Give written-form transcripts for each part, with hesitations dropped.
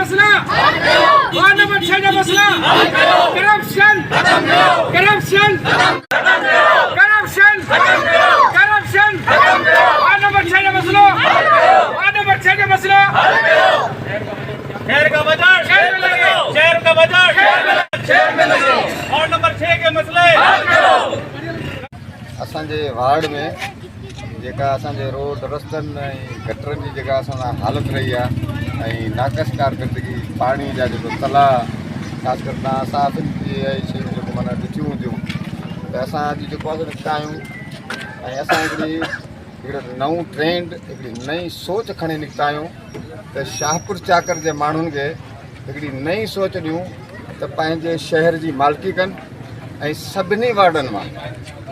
मसला ward number 6 का मसला corruption corruption corruption corruption ward number 6 का मसला वार्ड नंबर 6 का मसला शहर का बजट शहर का बजट शहर में लगे वार्ड नंबर 6 के मसले असांजे वार्ड में जेका असांजे रोड रस्तनि ऐं गटरनि जी जेका असां हालत रही आहे ऐं नाक़स कारकर्दगी पाणी जा जेको तलाउ ख़ासि करे तव्हां साफ़िन जी शयूं जेको माना ॾिठियूं हूंदियूं त असां अॼु जेको आहे निकिता आहियूं ऐं असां हिकिड़ो नऊं ट्रेंड हिकिड़ी नई सोच खणी निकिता आहियूं त शाहपुर चाकर जे माण्हुनि खे हिकिड़ी नई सोच ॾियूं त पंहिंजे शहर जी मालिकी कनि ऐं सभिनी वार्डनि मां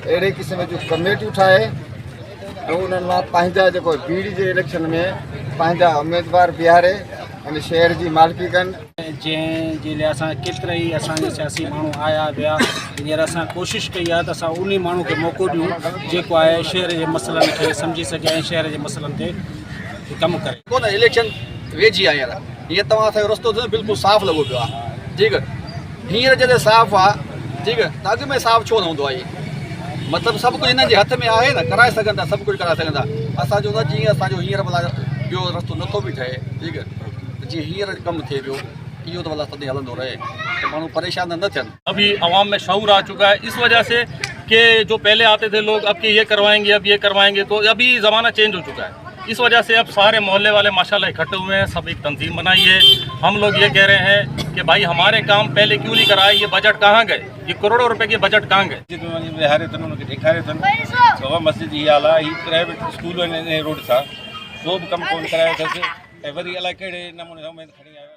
अहिड़े क़िस्म जूं कमेटियूं ठाहे ऐं उन्हनि मां पंहिंजा जेको बीड़ी जे इलेक्शन में पंहिंजा उम्मीदवार बीहारे ऐं शहर जी मालिकी कनि जंहिंजे लाइ असां केतिरा ई असांजे सियासी माण्हू आया विया हींअर असां कोशिशि कई आहे त असां उन माण्हू खे मौक़ो ॾियूं जेको आहे शहर जे मसइलनि खे सम्झी सघे ऐं शहर जे मसइलनि ते कमु करे कोन इलेक्शन वेझी आहे हींअर हीअं तव्हां असांजो रस्तो बिल्कुलु साफ़ु लॻो पियो आहे ठीकु हींअर जॾहिं साफ़ु आहे ठीकु त अॻु में साफ़ु छो न हूंदो आहे मतिलबु सभु कुझु हिननि जे हथ में आहे न कराए सघनि था सभु कुझु कराए सघनि था असांजो न जीअं असांजो हींअर भला ॿियो रस्तो नथो बि ठहे ठीकु आहे जीअं हींअर कमु थिए पियो इहो त भला सदाईं हलंदो रहे त माण्हू परेशान न थियनि। अभी आवाम में शऊर आ चुका है इस वजह से कि जो पहले आते थे लोग अब कि ये करवाएंगे अब ये करवाएंगे तो अभी ज़माना चेंज हो चुका है इस वजह से अब सारे मोहल्ले वाले माशाल्लाह इकट्ठे हुए हैं सब एक तंजीम बनाई है हम लोग ये कह रहे हैं कि भाई हमारे काम पहले क्यों नहीं कराए ये बजट कहाँ गए ये करोड़ों रुपए के बजट कहाँ गए विहारे अथनि उनखे ॾेखारे अथनि सवा मस्जिद जी हाल आहे हीअ प्राइवेट स्कूल आहिनि रोड सां को बि कमु कोन करायो अथसि ऐं वरी अलाए कहिड़े नमूने खणी आयो